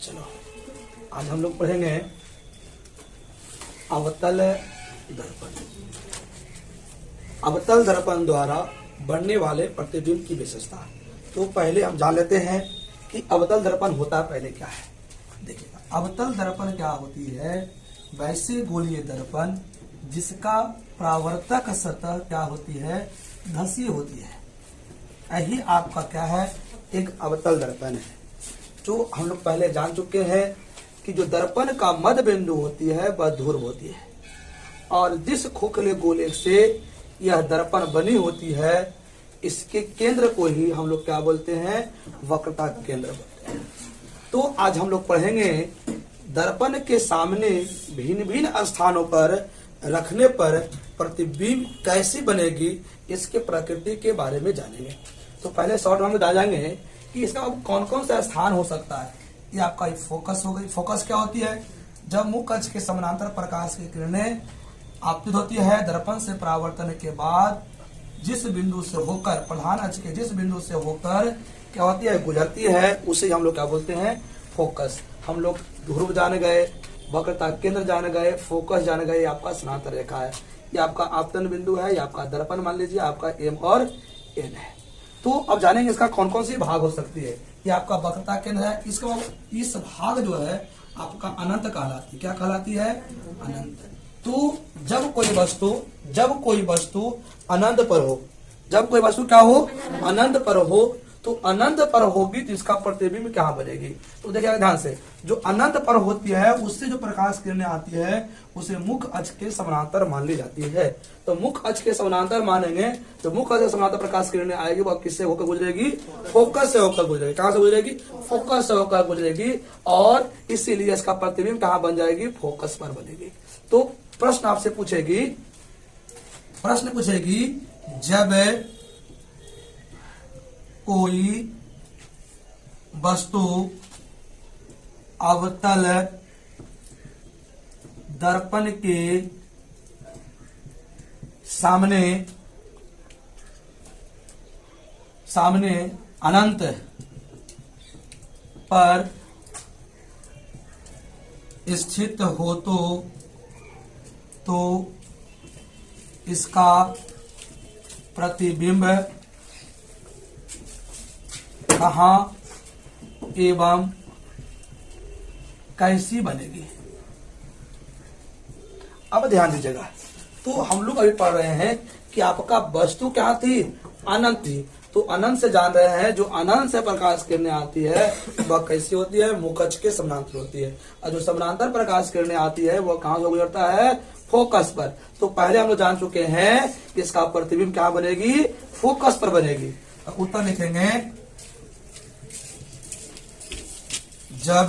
चलो आज हम लोग पढ़ेंगे अवतल दर्पण। अवतल दर्पण द्वारा बनने वाले प्रतिबिंब की विशेषता। तो पहले हम जान लेते हैं कि अवतल दर्पण होता पहले क्या है। देखिए, अवतल दर्पण क्या होती है? वैसे गोलीय दर्पण जिसका परावर्तक सतह क्या होती है? धसी होती है। यही आपका क्या है? एक अवतल दर्पण है। जो हम लोग पहले जान चुके हैं कि जो दर्पण का मध्य बिंदु होती है वह ध्रुव होती है, और जिस खोखले गोले से यह दर्पण बनी होती है इसके केंद्र को ही हम लोग क्या बोलते हैं? वक्रता केंद्र बोलते हैं। तो आज हम लोग पढ़ेंगे दर्पण के सामने भिन्न भिन्न स्थानों पर रखने पर प्रतिबिंब कैसी बनेगी, इसके प्रकृति के बारे में जानेंगे। तो पहले शॉर्ट में बता जाएंगे कि इसका कौन कौन सा स्थान हो सकता है। ये आपका फोकस हो गई। फोकस क्या होती है? जब मुख्य अक्ष के समानांतर प्रकाश की किरणें आपतित होती है, दर्पण से परावर्तन के बाद जिस बिंदु से होकर, प्रधान अक्ष के जिस बिंदु से होकर क्या होती है? गुजरती है, उसे हम लोग क्या बोलते हैं? फोकस। हम लोग ध्रुव जाने गए, वक्रता केंद्र जाने गए, फोकस जाने गए। आपका समानांतर रेखा है, ये आपका आपतन बिंदु है, ये आपका दर्पण मान लीजिए, आपका एम और एन है। तो अब जानेंगे इसका कौन कौन सी भाग हो सकती है। ये आपका वक्रता केंद्र है। इसका इस भाग जो है आपका अनंत कहलाती है। क्या कहलाती है? अनंत। तो जब कोई वस्तु अनंत पर हो, जब कोई वस्तु क्या हो? अनंत पर हो, तो अनंत पर होगी तो इसका प्रतिबिंब क्या बनेगी? तो देखिए ध्यान से, जो अनंत पर होती है उससे जो प्रकाश किरणें आती है उसे मुख्य अक्ष के समानांतर मान ली जाती है। तो मुख्य अक्ष के समानांतर मानेंगे तो मुख्य अक्ष के समानांतर प्रकाश किरणें आएगी, वह किससे होकर गुजरेगी? फोकस से होकर गुजरेगी। कहां से गुजरेगी? फोकस से होकर गुजरेगी, और इसीलिए इसका प्रतिबिंब कहां बन जाएगी? फोकस पर बनेगी। तो प्रश्न आपसे पूछेगी, जब कोई वस्तु अवतल दर्पण के सामने अनंत पर स्थित हो तो इसका प्रतिबिंब कहाँ एवं कैसी बनेगी? अब ध्यान दीजिएगा। तो हम लोग अभी पढ़ रहे हैं कि आपका वस्तु क्या थी? अनंत थी। तो अनंत से जान रहे हैं जो अनंत से प्रकाश किरणें आती है वह कैसी होती है? मुख्य अक्ष के समानांतर होती है, और जो समानांतर प्रकाश किरणें आती है वह कहां से गुजरता है? फोकस पर। तो पहले हम लोग जान चुके हैं कि इसका प्रतिबिंब क्या बनेगी? फोकस पर बनेगी। तो उत्तर लिखेंगे, जब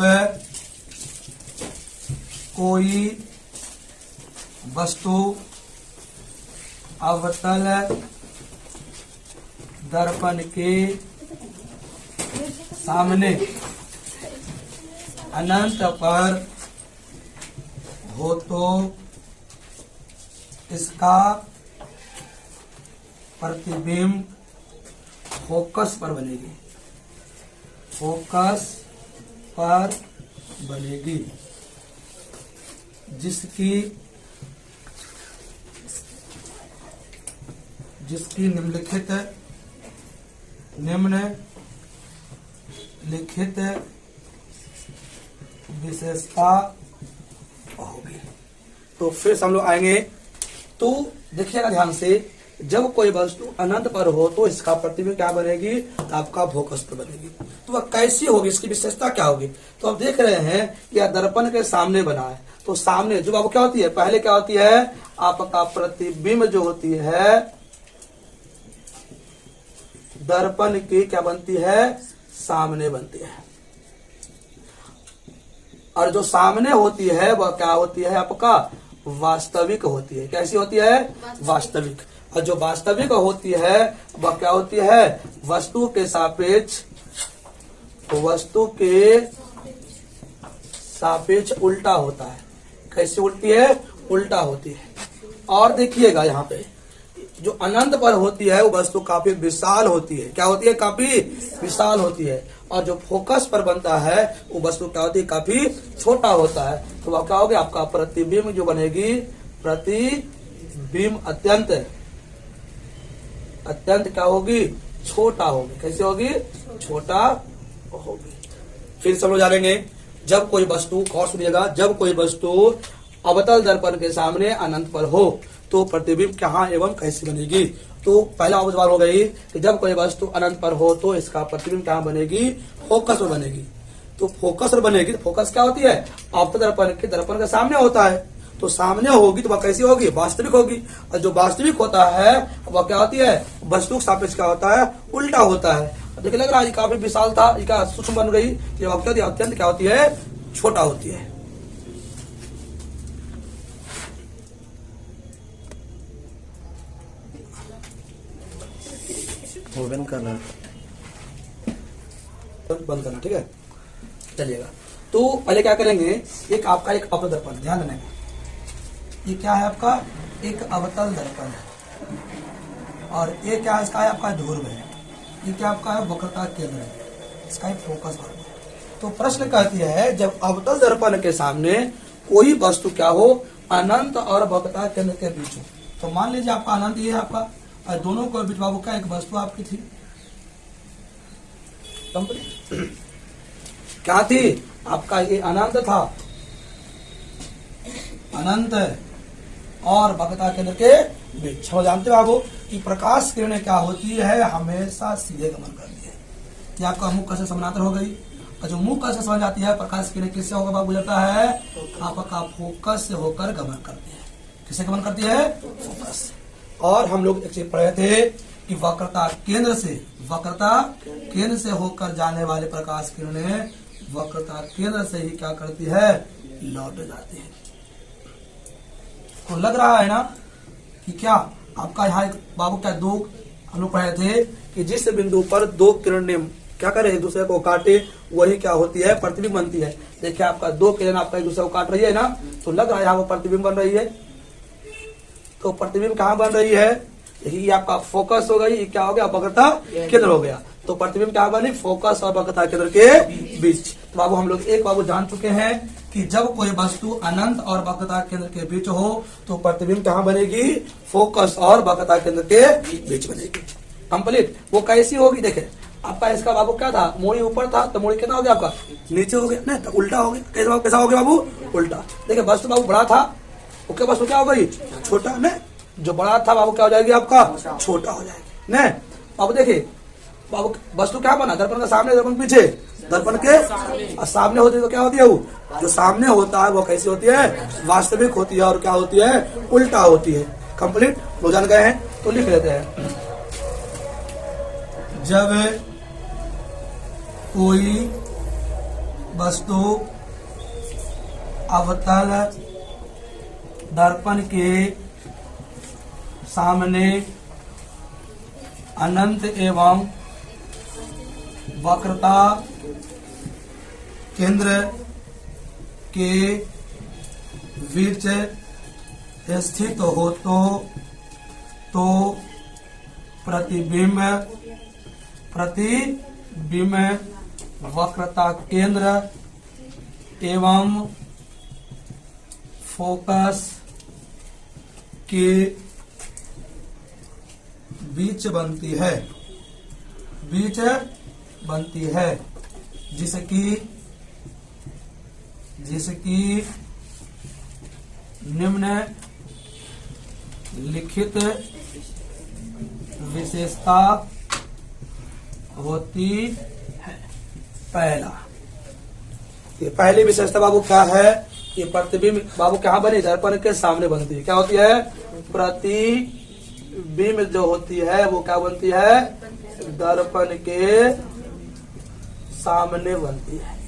कोई वस्तु अवतल दर्पण के सामने अनंत पर हो तो इसका प्रतिबिंब फोकस पर बनेगी। फोकस पर बनेगी, जिसकी निम्नलिखित विशेषता होगी। तो फिर से हम लोग आएंगे। तो देखिएगा ध्यान से, जब कोई वस्तु अनंत पर हो तो इसका प्रतिबिंब क्या बनेगी? आपका फोकस पर बनेगी। तो वह कैसी होगी? इसकी विशेषता क्या होगी? तो अब देख रहे हैं यह दर्पण के सामने बना है। तो सामने जो आपको क्या होती है? पहले क्या होती है? आपका प्रतिबिंब जो होती है दर्पण की क्या बनती है? सामने बनती है। और जो सामने होती है वह क्या होती है? आपका वास्तविक होती है। कैसी होती है? वास्तविक। और जो वास्तविक होती है वह क्या होती है? वस्तु के सापेक्ष उल्टा होता है। कैसे उल्टी है? उल्टा होती है। और देखिएगा यहाँ पे जो अनंत पर होती है वो वस्तु काफी विशाल होती है। क्या होती है? काफी विशाल होती है। और जो फोकस पर बनता है वो वस्तु क्या होती है? काफी छोटा होता है। तो वह क्या होगा? आपका प्रतिबिंब जो बनेगी, प्रतिबिंब अत्यंत क्या होगी? छोटा होगी। कैसे होगी? छोटा होगी। फिर सब लोग जानेंगे, जब कोई वस्तु, और सुनिएगा, जब कोई वस्तु अवतल दर्पण के सामने अनंत पर हो तो प्रतिबिंब कहाँ एवं कैसे बनेगी। तो पहला सवाल हो गई कि जब कोई वस्तु अनंत पर हो तो इसका प्रतिबिंब कहाँ बनेगी? फोकस में बनेगी। तो फोकस में बनेगी। तो फोकस क्या होती है? अवतल दर्पण के सामने होता है। तो सामने होगी तो वह कैसी होगी? वास्तविक होगी। और जो वास्तविक होता है वह क्या होती है? वस्तु के सापेक्ष क्या होता है? उल्टा होता है। देखिए लग रहा है काफी विशाल था, इसका सूक्ष्म बन गई। ये अत्यंत क्या होती है? छोटा होती है। बंद करना, बंद करना, ठीक है। चलिएगा, तो पहले क्या करेंगे, एक आपका एक अवतल दर्पण, ध्यान देना। ये क्या है आपका? एक अवतल दर्पण है। और ये क्या है? इसका है आपका ध्रुव है। ये क्या आपका है? वक्रता केंद्र है। इसका एक फोकस है। तो प्रश्न कहती है, जब अवतल दर्पण के सामने कोई वस्तु क्या हो? अनंत और वक्रता केंद्र के बीच हो। तो मान लीजिए आपका अनंत ये है आपका, और दोनों को बीच बाबू का एक वस्तु आपकी थी, क्या थी? आपका ये अनंत था, अनंत और वक्रता केंद्र के बीच। हम जानते हो बाबू कि प्रकाश किरणें क्या होती है? हमेशा सीधे गमन करती है। ये आपका मुख्य से समानांतर हो गई। और जो मुख्य से समझ जाती है, प्रकाश किरणें किससे होकर बाबू जाता है? आपका फोकस से होकर गमन करती है। किससे गमन करती है? फोकस से। और हम लोग एक चीज पढ़े थे कि वक्रता केंद्र से होकर जाने वाले प्रकाश किरणें वक्रता केंद्र से ही क्या करती है? लौट जाती है। तो लग रहा है ना कि क्या आपका यहाँ बाबू क्या दो हम लोग पढ़े थे कि जिस बिंदु पर दो किरणें क्या करे? एक दूसरे को काटे, वही क्या होती है? प्रतिबिंब बनती है। देखिए आपका दो किरण आपका एक दूसरे को काट रही है ना, तो लग रहा है यहाँ वो प्रतिबिंब बन रही है। तो प्रतिबिंब कहाँ बन रही है? ये आपका फोकस हो गई, ये क्या हो गया? वक्रता केंद्र हो गया। तो प्रतिबिंब क्या बनी? फोकस और वक्रता केंद्र के बीच। तो बाबू हम लोग एक बाबू जान चुके हैं कि जब कोई वस्तु अनंत और वक्रता केंद्र के बीच हो तो प्रतिबिंब कहाँ बनेगी? फोकस और वक्रता केंद्र के बीच बनेगी। कंप्लीट। वो कैसी होगी? देखे आपका इसका बाबू क्या था? मोड़ी ऊपर था, तो मोड़ी कितना हो गया आपका? नीचे हो गया ना, तो उल्टा हो गया। कैसा हो गया बाबू? उल्टा। देखिए वस्तु बाबू बड़ा था, ओके, वस्तु क्या हो गई? छोटा। न जो बड़ा था बाबू क्या हो जाएगी? आपका छोटा हो जाएगी। न बाबू देखिए बाबू वस्तु क्या बना? दर्पण का सामने, दर्पण पीछे, दर्पण के सामने होती है तो क्या होती है? वो जो सामने होता है वो कैसी होती है? वास्तविक होती है। और क्या होती है? उल्टा होती है। कंप्लीट हो जान गए हैं तो लिख लेते हैं। जब कोई वस्तु अवतल दर्पण के सामने अनंत एवं वक्रता केंद्र के बीच स्थित हो तो प्रतिबिंब वक्रता केंद्र एवं फोकस के बीच बनती है, जिसकी निम्न लिखित विशेषता होती है। पहली विशेषता बाबू क्या है? ये प्रतिबिंब बाबू कहाँ बनी? दर्पण के सामने बनती है। क्या होती है? प्रतिबिंब जो होती है वो क्या बनती है? दर्पण के सामने बनती है।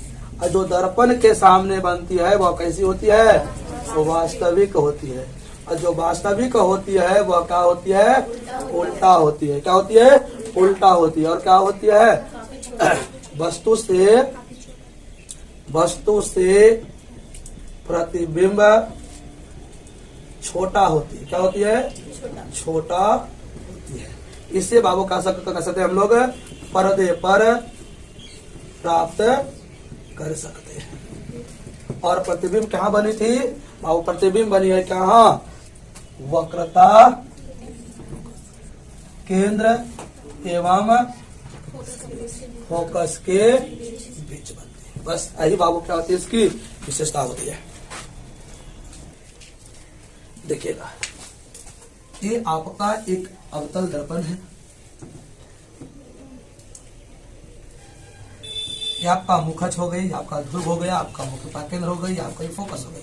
और जो दर्पण के सामने बनती है वह कैसी होती है? वो वास्तविक होती है। और जो वास्तविक होती है वह क्या होती है? उल्टा होती है। क्या होती है? उल्टा होती है। और क्या होती है? वस्तु से प्रतिबिंब छोटा होती है। क्या होती है? छोटा इससे बाबू कह सकते हैं हम लोग पर्दे पर प्राप्त कर सकते हैं। और प्रतिबिंब कहाँ बनी थी बाबू? प्रतिबिंब बनी है कहाँ? वक्रता केंद्र एवं फोकस के बीच बनती है। बस यही बाबू क्या होती है, इसकी विशेषता होती है। देखिएगा, ये आपका एक अवतल दर्पण है, ये आपका मुखच हो गई, आपका ध्रुव हो गया, आपका मुख्यता केंद्र हो गई, आपका फोकस हो गई।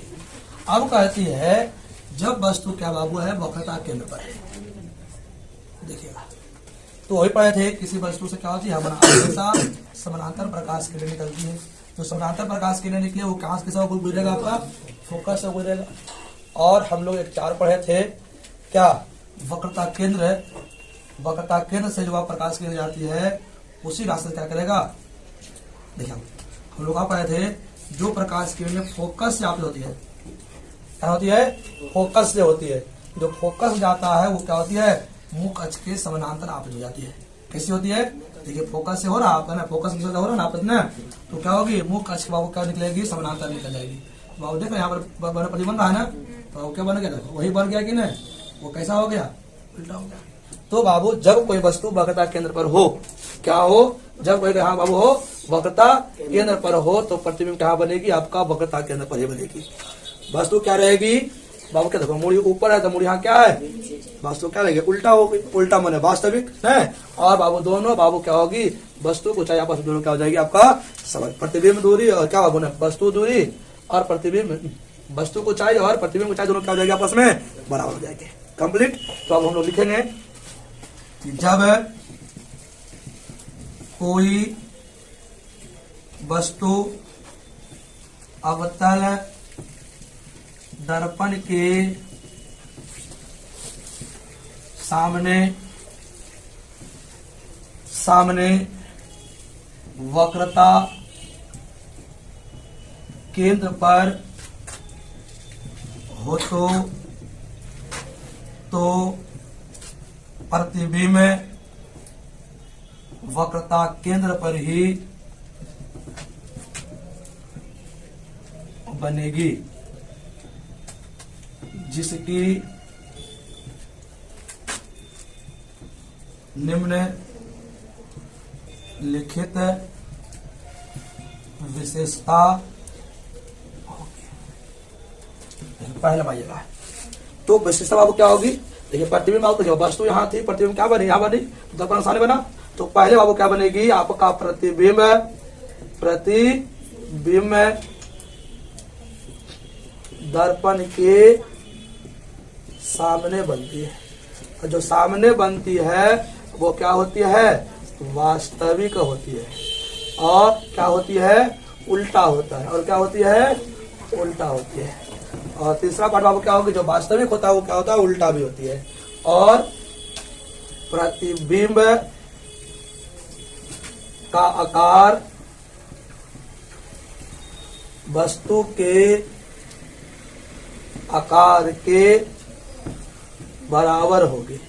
अब कहती है जब वस्तु क्या बाबू है वक्रता केंद्र पर है। देखिएगा, तो वही पढ़े थे किसी वस्तु से क्या होती है हमेशा समानांतर प्रकाश किरण निकलती है। तो समानांतर प्रकाश किरण निकले वो कहां से गुजरेगा? आपका फोकस से गुजरेगा। और हम लोग एक 4 पढ़े थे क्या? वक्रता केंद्र, वक्रता केंद्र से जो प्रकाश किरण जाती है उसी रास्ते से क्या करेगा? देखिए हम लोग पढ़े थे जो प्रकाश किरण फोकस से आपकी होती है, क्या होती है? फोकस से होती है। जो फोकस जाता है वो क्या होती है? मुख अक्ष के समानांतर आपस हो जाती है। कैसी होती है? देखिए फोकस से हो रहा आपका ना, फोकस हो रहा ना आपस में, तो क्या होगी? मुख अक्ष बाबू क्या निकलेगी? समानांतर निकल जाएगी। बाबू देखो यहाँ पर प्रतिबंध रहा है ना, तो क्या बन गया? वही बन गया कि नहीं? वो कैसा हो गया? उल्टा हो गया। तो बाबू जब कोई वस्तु वक्रता केंद्र पर हो, क्या हो? जब कोई हाँ बाबू हो वक्रता केंद्र पर हो तो प्रतिबिंब कहाँ बनेगी? आपका वक्रता केंद्र पर ही बनेगी। वस्तु क्या रहेगी बाबू? क्या देखो मुड़ी ऊपर है तो मुड़ी यहाँ क्या है? वस्तु क्या रहेगी? उल्टा होगी। उल्टा माने वास्तविक है। और बाबू दोनों बाबू क्या होगी? वस्तु को चाहे आपस में दोनों क्या हो जाएगी? आपका समझ प्रतिबिंब दूरी और क्या बाबू ने वस्तु दूरी और प्रतिबिंब, वस्तु को चाहे और प्रतिबिंब को चाहे दोनों क्या हो जाएगी? आपस में बराबर हो जाएंगे। कंप्लीट। तो अब हम लोग लिखेंगे जब कोई वस्तु अवतल दर्पण के सामने वक्रता केंद्र पर हो तो प्रतिबिंब वक्रता केंद्र पर ही बनेगी, जिसकी निम्न लिखित विशेषता होगी। पहले पाइएगा तो विशेषता बाबू क्या होगी? देखिए प्रतिबिंब बाबू तो वस्तु यहाँ थी, प्रतिबिंब क्या बनी? यहाँ बनी, दर्पण सामने बना, तो पहले बाबू क्या बनेगी? आपका प्रतिबिंब दर्पण के सामने बनती है। और जो सामने बनती है वो क्या होती है? वास्तविक होती है। और क्या होती है? उल्टा होता है। और क्या होती है? उल्टा होती है। और तीसरा पार्ट बाबू क्या होगी? जो वास्तविक होता है वो क्या होता है? उल्टा भी होती है। और प्रतिबिंब का आकार वस्तु के आकार के बराबर होगी।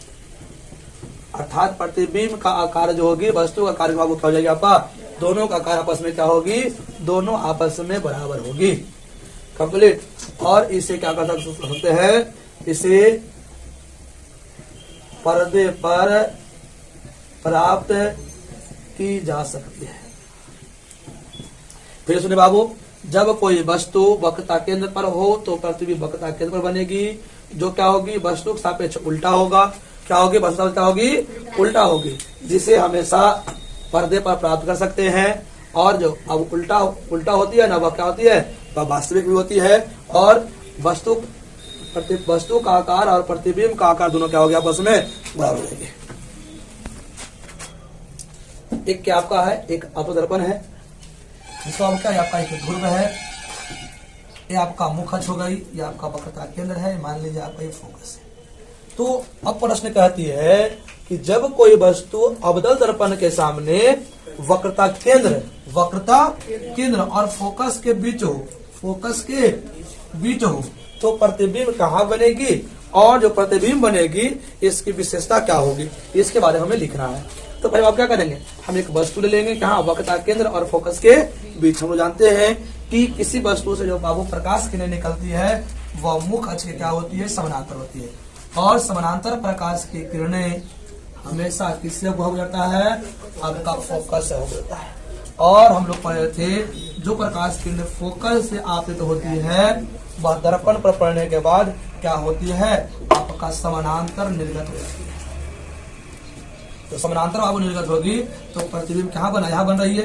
अर्थात प्रतिबिंब का आकार जो होगी वस्तु का आकार बाबू क्या हो जाएगी? आपका दोनों का आकार आपस में क्या होगी? दोनों आपस में बराबर होगी। कंप्लीट। और इसे क्या कर सकते हैं? इसे पर्दे पर प्राप्त की जा सकती है। फिर सुने बाबू, जब कोई वस्तु वक्रता केंद्र पर हो तो प्रतिबिंब वक्रता केंद्र पर बनेगी, जो क्या होगी? वस्तु के सापेक्ष उल्टा होगा। क्या होगी? वस्तु क्या होगी? उल्टा होगी, जिसे हमेशा पर्दे पर प्राप्त कर सकते हैं। और जो अब उल्टा होती है ना, वह क्या होती है? वह वास्तविक भी होती है। और वस्तु का आकार और प्रतिबिंब का आकार दोनों क्या हो गया? आपस में बराबर हो जाएंगे। एक क्या आपका है? एक अवतल है, इसका क्या है? आपका एक ध्रुव है, ये आपका मुखच हो गई, ये आपका वक्रता केंद्र है, मान लीजिए आपका ये फोकस है। तो अब प्रश्न कहती है कि जब कोई वस्तु अवतल दर्पण के सामने वक्रता केंद्र और फोकस के बीच हो, तो प्रतिबिंब कहाँ बनेगी? और जो प्रतिबिंब बनेगी इसकी विशेषता क्या होगी, इसके बारे में हमें लिखना है। तो भाई आप क्या करेंगे, हम एक वस्तु ले लेंगे, कहाँ, वक्रता केंद्र और फोकस के बीच। हम लोग जानते हैं कि किसी वस्तु से जो बाबू प्रकाश किरणें निकलती है वह मुख्य अक्ष की क्या होती है, समानांतर होती है। और समानांतर प्रकाश की किरणें हमेशा किससे हो जाता है, आपका फोकस से हो जाता है। और हम लोग पढ़े थे जो प्रकाश किरण फोकस से आपतित होती है वह दर्पण पर पड़ने के बाद क्या होती है, आपका समानांतर निर्गत हो जाती है। तो समानांतर बाबू निर्गत होगी तो प्रतिबिंब कहाँ बना, यहाँ बन रही है,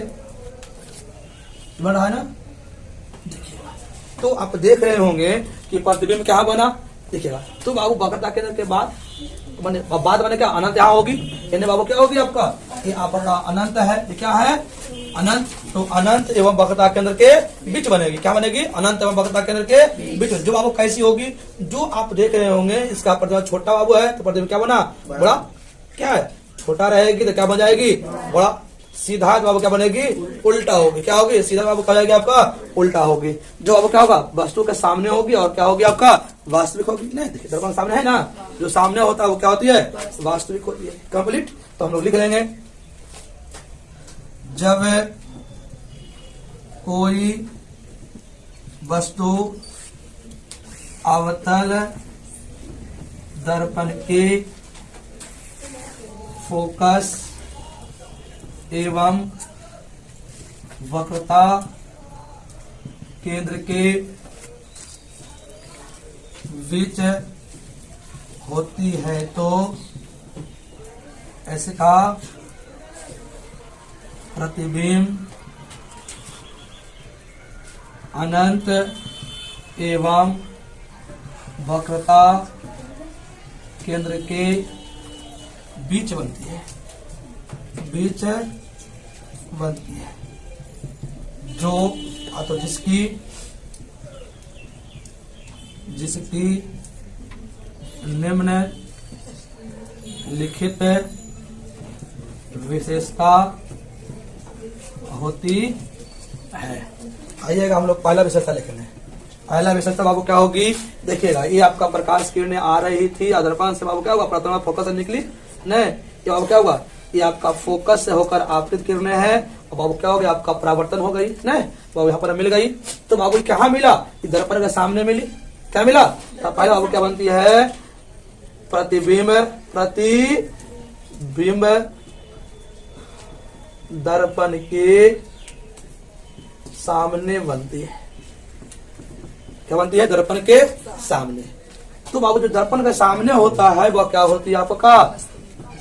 बन रहा है ना। देखिएगा तो आप देख रहे होंगे कि प्रतिबिंब कहाँ बना, देखिएगा। तो बाबू वक्रता केंद्र के बाद बने क्या, अनंत यहाँ होगी, यानी बाबू क्या होगी आपका, ये आपका अनंत है, ये क्या है, अनंत। तो अनंत एवं वक्रता केंद्र के बीच बनेगी, क्या बनेगी, अनंत एवं वक्रता केंद्र के बीच। जो बाबू कैसी होगी, जो आप देख रहे होंगे इसका प्रतिबिंब छोटा बाबू है तो प्रतिबिंब क्या बना, बड़ा, क्या है, छोटा रहेगी तो क्या बन जाएगी, बड़ा। सीधा बाबू क्या बनेगी, उल्टा होगी, क्या होगी, सीधा बाबू क्या जाएगी आपका, उल्टा होगी। जो बाबू क्या होगा, वस्तु के सामने होगी और क्या होगी आपका, वास्तविक होगी। नहीं देखिए दर्पण सामने है ना, जो सामने होता है वो क्या होती है, वास्तविक होती है। कंप्लीट। तो हम लोग लिख लेंगे, जब कोई वस्तु अवतल दर्पण के फोकस एवं वक्रता केंद्र के बीच होती है तो ऐसे कहा प्रतिबिंब अनंत एवं वक्रता केंद्र के बीच बनती है, बीच बनती है। जो तो जिसकी निम्न लिखित विशेषता होती है। आइएगा हम लोग पहला विशेषता लिखेंगे। पहला विशेषता बाबू क्या होगी, देखिएगा, ये आपका प्रकाश किरणें आ रही थी दर्पण से, बाबू क्या हुआ, प्रतिबिंब फोकस से निकली, नहीं, ये बाबू क्या हुआ, ये आपका फोकस से होकर आपतित किरणें हैं, और बाबू क्या हो गया, आपका परावर्तन हो गई, नहीं, बाबू यहाँ पर मिल गई। तो बाबू कहाँ मिला, दर्पण के सामने मिली, क्या मिला, तो पहले बाबू क्या बनती है, प्रतिबिंब, प्रतिबिंब दर्पण के सामने बनती है, क्या बनती है, दर्पण के सामने। तो बाबू जो दर्पण के सामने होता है वह क्या होती है आपका,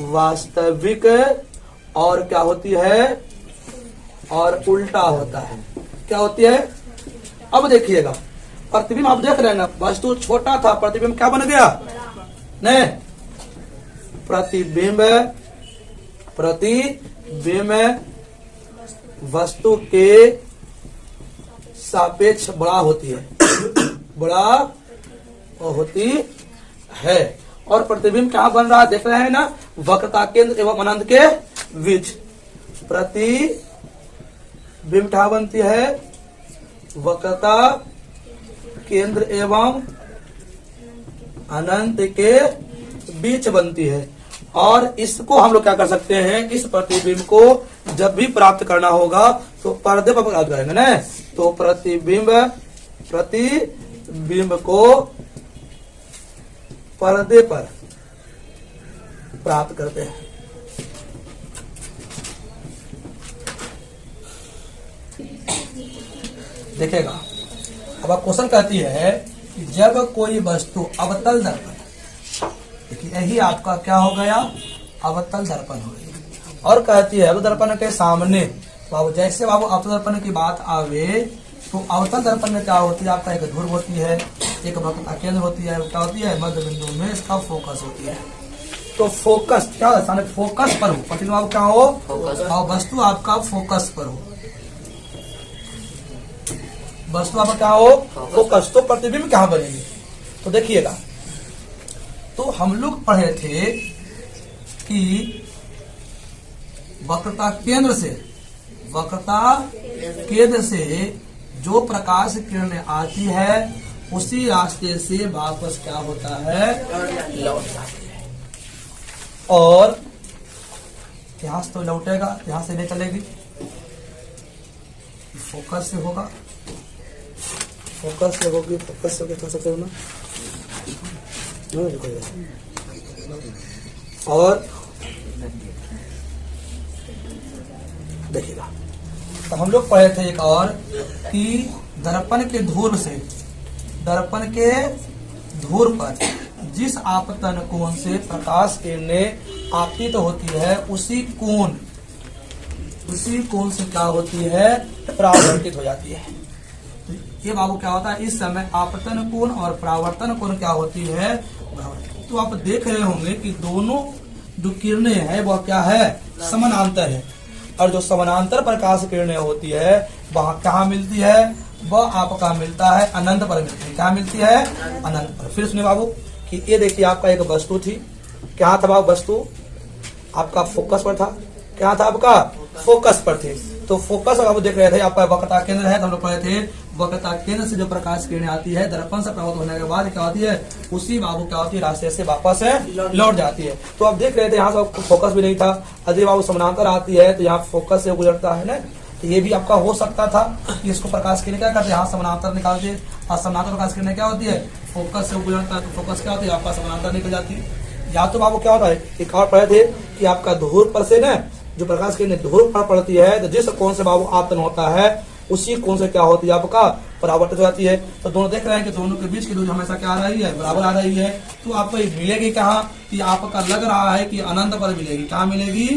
वास्तविक, और क्या होती है, और उल्टा होता है, क्या होती है। अब देखिएगा प्रतिबिंब आप देख रहे हैं ना, वस्तु छोटा था, प्रतिबिंब क्या बन गया, नहीं, प्रतिबिंब वस्तु के सापेक्ष बड़ा होती है, बड़ा होती है। और प्रतिबिंब कहाँ बन रहा है, देख रहे हैं ना, वक्रता केंद्र एवं अनंत के बीच। प्रतिबिंब कहाँ बनती है, वक्रता केंद्र एवं अनंत के बीच बनती है। और इसको हम लोग क्या कर सकते हैं, इस प्रतिबिंब को जब भी प्राप्त करना होगा तो पर्दे पर प्राप्त करेंगे ना। तो प्रतिबिंब को पर्दे पर प्राप्त करते हैं। देखेगा, अब आप क्वेश्चन कहती है कि जब कोई वस्तु अवतल दर्पण, देखिए यही आपका क्या हो गया, अवतल दर्पण हो गया। और कहती है अवतल दर्पण के सामने, बाबू जैसे बाबू अवतल दर्पण की बात आवे तो अवतल दर्पण में क्या होती है, आपका एक ध्रुव होती है, एक वक्रता केंद्र होती है, क्या होती है, मध्य बिंदु में इसका फोकस होती है। तो फोकस क्या होता है, फोकस पर हो, प्रतिबिंब आपका क्या हो, और वस्तु आपका फोकस पर हो, वस्तु आपका क्या हो, फोकस। तो प्रतिबिंब कहाँ बनेगी, तो देखिएगा, तो हम लोग पढ़े थे कि वक्रता केंद्र से जो प्रकाश किरणें आती है उसी रास्ते से वापस क्या होता है, लौट जाती है। और यहां से तो लौटेगा, यहां से नहीं चलेगी, फोकस से होगा, फोकस से होगी, फोकस से क्या सकते हो ना। और देखिएगा, तो हम लोग पढ़े थे एक और कि दर्पण के धूल से, दर्पण के धूल पर जिस आपतन कोण से प्रकाश किरणें आपतित होती है, उसी कोण से क्या होती है, परावर्तित हो जाती है। तो ये बाबू क्या होता है, इस समय आपतन कोण और परावर्तन कोण क्या होती है, तो आप देख रहे होंगे कि दोनों जो किरणें हैं वह क्या है, समानांतर है। और जो समानांतर प्रकाश किरणें होती है वह कहाँ मिलती है, वह आपका मिलता है अनंत पर मिलती है। क्या मिलती है, अनंत पर। फिर सुनिए बाबू कि ये देखिए आपका एक वस्तु थी, क्या था बाबू, वस्तु आपका फोकस पर था, क्या था आपका, फोकस पर थे। तो फोकस आप देख रहे थे, आपका वक्रता केंद्र है, तो हम लोग पढ़े थे वक्रता केंद्र से जो प्रकाश किरणें आती है दर्पण से प्रभावित होने के बाद क्या होती है, उसी बाबू क्या होती है, रास्ते से वापस लौट जाती है। तो आप देख रहे थे यहाँ से फोकस भी नहीं था, यदि बाबू समानांतर आती है तो यहाँ फोकस से गुजरता है ना। तो ये भी आपका हो सकता था कि इसको प्रकाश किरणें क्या करते हैं, यहाँ समानांतर निकालते हैं, और समानांतर प्रकाश किरणें क्या होती है, फोकस से गुजरता है, तो फोकस क्या होती है, आपका समानांतर निकल जाती है। या तो बाबू क्या होता है, एक और पढ़े थे कि आपका धूल पर से न जो प्रकाश किरणें धूल पर पड़ती है, तो जिस कोण से बाबू आपतन होता है उसी कोण से क्या होती है, आपका परावर्तित हो जाती है। तो दोनों देख रहे हैं कि दोनों के बीच की दूरी हमेशा क्या आ रही है, बराबर आ रही है। तो आपको ये मिलेगी कहाँ, कि आपका लग रहा है कि अनंत पर मिलेगी। कहाँ मिलेगी,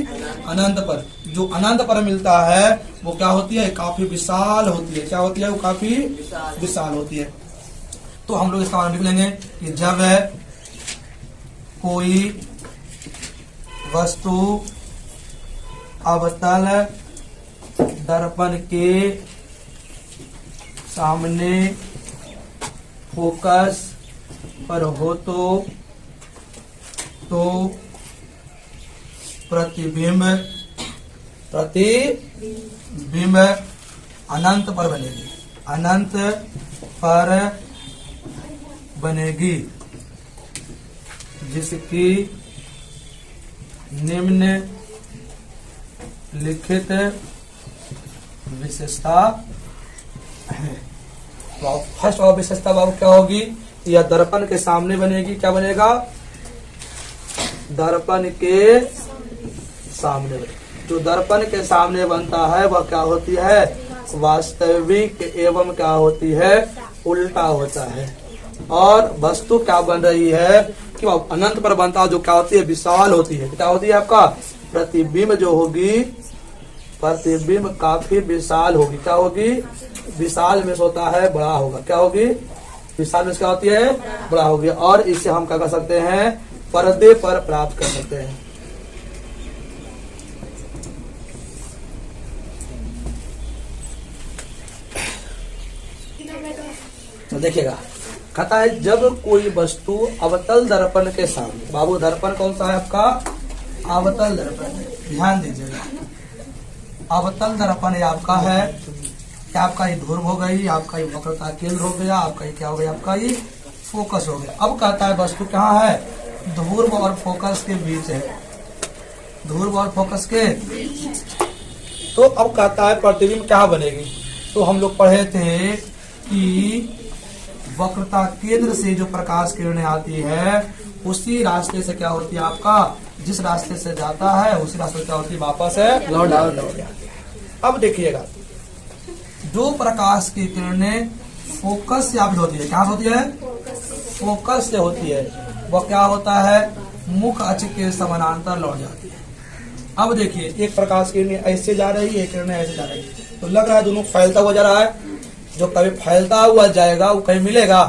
अनंत पर। जो अनंत पर मिलता है वो क्या होती है, काफी विशाल होती है। क्या होती है, वो काफी विशाल होती है। तो हम लोग इसका मान लिख लेंगे कि जब कोई वस्तु अवतल दर्पण के सामने फोकस पर हो तो प्रतिबिंब अनंत पर बनेगी, अनंत पर बनेगी, जिसकी निम्न लिखित विशेषता है। फर्स्ट और विशेषता बाबू क्या होगी, यह दर्पण के सामने बनेगी। क्या बनेगा, दर्पण के सामने। जो दर्पण के सामने बनता है वह क्या होती है, वास्तविक एवं क्या होती है, उल्टा होता है। और वस्तु क्या बन रही है कि वह अनंत पर बनता है, जो क्या होती है, विशाल होती है। क्या होती है, आपका प्रतिबिंब जो होगी, प्रतिबिंब काफी विशाल होगी। क्या होगी, विशाल में होता है बड़ा होगा। क्या होगी, विशाल में क्या होती है, बड़ा होगी। और इससे हम क्या कर सकते हैं, पर्दे पर प्राप्त कर सकते हैं। तो देखिएगा, कहता है जब कोई वस्तु अवतल दर्पण के सामने, बाबू दर्पण कौन सा है आपका, अवतल दर्पण। ध्यान दीजिएगा, अवतल दर्पण ये आपका है, क्या आपका ये ध्रुव हो गई, आपका ये वक्रता केंद्र हो गया, आपका ये क्या हो गया, आपका ये फोकस हो गया। अब कहता है वस्तु कहाँ है, ध्रुव और फोकस के बीच है, ध्रुव और फोकस के। तो अब कहता है प्रतिबिंब क्या बनेगी। तो हम लोग पढ़े थे कि वक्रता केंद्र से जो प्रकाश किरणें आती है उसी रास्ते से क्या होती है, आपका जिस रास्ते से जाता है उसी रास्ते से क्या होती है, वापस है लौट जाती है। अब देखिएगा, जो प्रकाश की किरणें फोकस से आपतित होती है, क्या होती है, फोकस से होती है, वह क्या होता है, मुख्य अक्ष के समानांतर लौट जाती है। अब देखिए, एक प्रकाश किरण ऐसे जा रही है, एक किरण ऐसे जा रही है, तो लग रहा है दोनों फैलता हुआ जा रहा है। जो कभी फैलता हुआ जाएगा वो कहीं मिलेगा।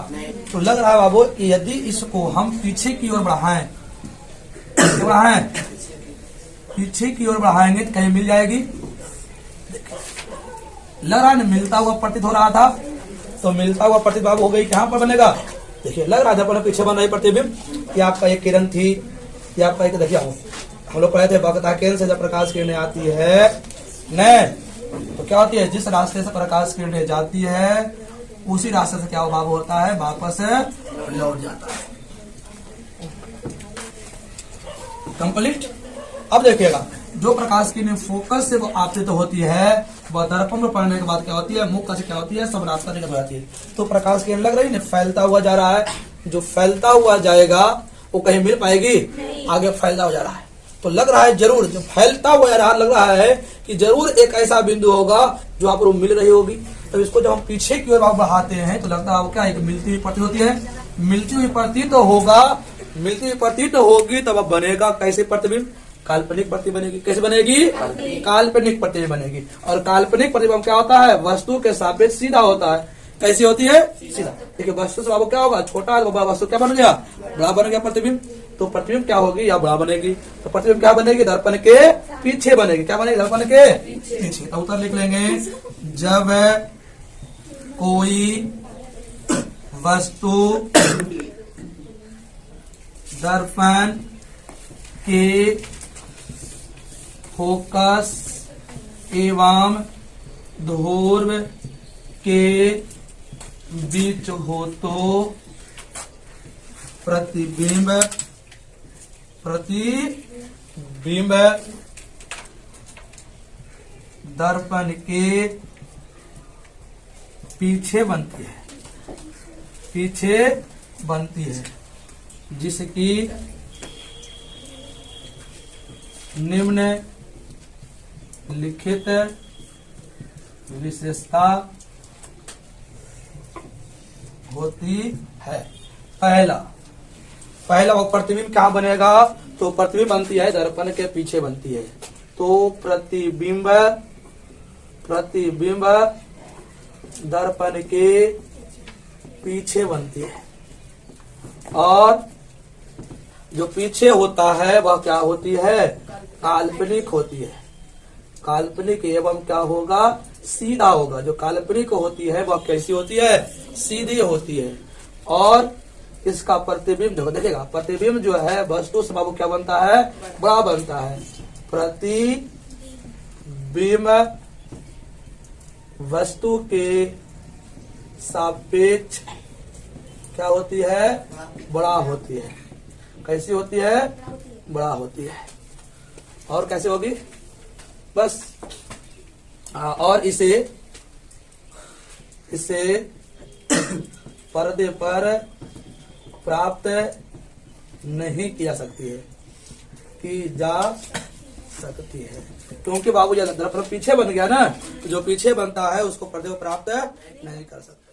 तो लग रहा है बाबू यदि इसको हम पीछे की ओर बढ़ाएं, पीछे की ओर बढ़ाएंगे तो कहीं मिल जाएगी। लग रहा है मिलता हुआ प्रतीत हो रहा था, तो मिलता हुआ प्रतीत बाबू हो गई, कहाँ पर बनेगा, देखिए लग रहा था पीछे बन रही प्रतिबिंब। ये आपका एक किरण थी, ये आपका एक, देखिए हम लोग पढ़े थे वक्रता केंद्र से जब प्रकाश किरणें आती है न, तो क्या होती है, जिस रास्ते से प्रकाश किरणें जाती है उसी रास्ते से क्या बाबू होता है, वापस लौट जाता है। कंप्लीट। अब देखिएगा, जो प्रकाश की फोकस से वो आपतित होती है, वह दर्पण में पड़ने के बाद क्या होती है, मुख से क्या होती है, सब रास्ता निकल जाती है। तो प्रकाश की लग रही है फैलता हुआ जा रहा है, जो फैलता हुआ जाएगा वो कहीं मिल पाएगी, आगे फैलता हुआ जा रहा है। तो लग रहा है जरूर, जो फैलता हुआ जा रहा लग रहा है कि जरूर एक ऐसा बिंदु होगा जो आप लोग मिल रही होगी। तो इसको जब हम पीछे की ओर बढ़ाते हैं तो लगता है क्या है, मिलती हुई प्रतीत होती है, मिलती हुई प्रतीत होगा, मिलती हुई प्रतीत होगी, तब अब बनेगा कैसे प्रतिबिंब, काल्पनिक प्रतिबिंब बनेगी। कैसे बनेगी, काल्पनिक प्रतिबिंब बनेगी। और काल्पनिक प्रतिबिंब क्या होता है, वस्तु के सापेक्ष सीधा होता है। कैसी होती है, सीधा। देखिए वस्तु से क्या होगा, छोटा वस्तु क्या बन गया, बड़ा बन गया प्रतिबिंब। तो प्रतिबिंब क्या होगी, या बड़ा बनेगी। तो प्रतिबिंब क्या बनेगी, दर्पण के पीछे बनेगी। क्या बनेगी, दर्पण के पीछे। तो उत्तर लिख लेंगे, जब कोई वस्तु दर्पण के फोकस एवं ध्रुव के बीच हो तो प्रतिबिंब दर्पण के पीछे बनती है, पीछे बनती है, जिसकी निम्न लिखित विशेषता होती है। पहला वो प्रतिबिंब क्या बनेगा, तो प्रतिबिंब बनती है दर्पण के पीछे बनती है। तो प्रतिबिंब दर्पण के पीछे बनती है। और जो पीछे होता है वह क्या होती है, काल्पनिक होती है। काल्पनिक एवं क्या होगा, सीधा होगा। जो काल्पनिक होती है वह कैसी होती है, सीधी होती है। और इसका प्रतिबिंब देखो, देखिएगा प्रतिबिंब जो है वस्तु से बाबू क्या बनता है, बड़ा बनता है। प्रतिबिंब वस्तु के सापेक्ष क्या होती है, बड़ा होती है। कैसी होती है, बड़ा होती है। और कैसे होगी, बस और इसे पर्दे पर प्राप्त नहीं किया सकती है, की जा सकती है। क्योंकि बाबू जब दर्पण पीछे बन गया ना, तो जो पीछे बनता है उसको पर्दे पर प्राप्त नहीं कर सकता।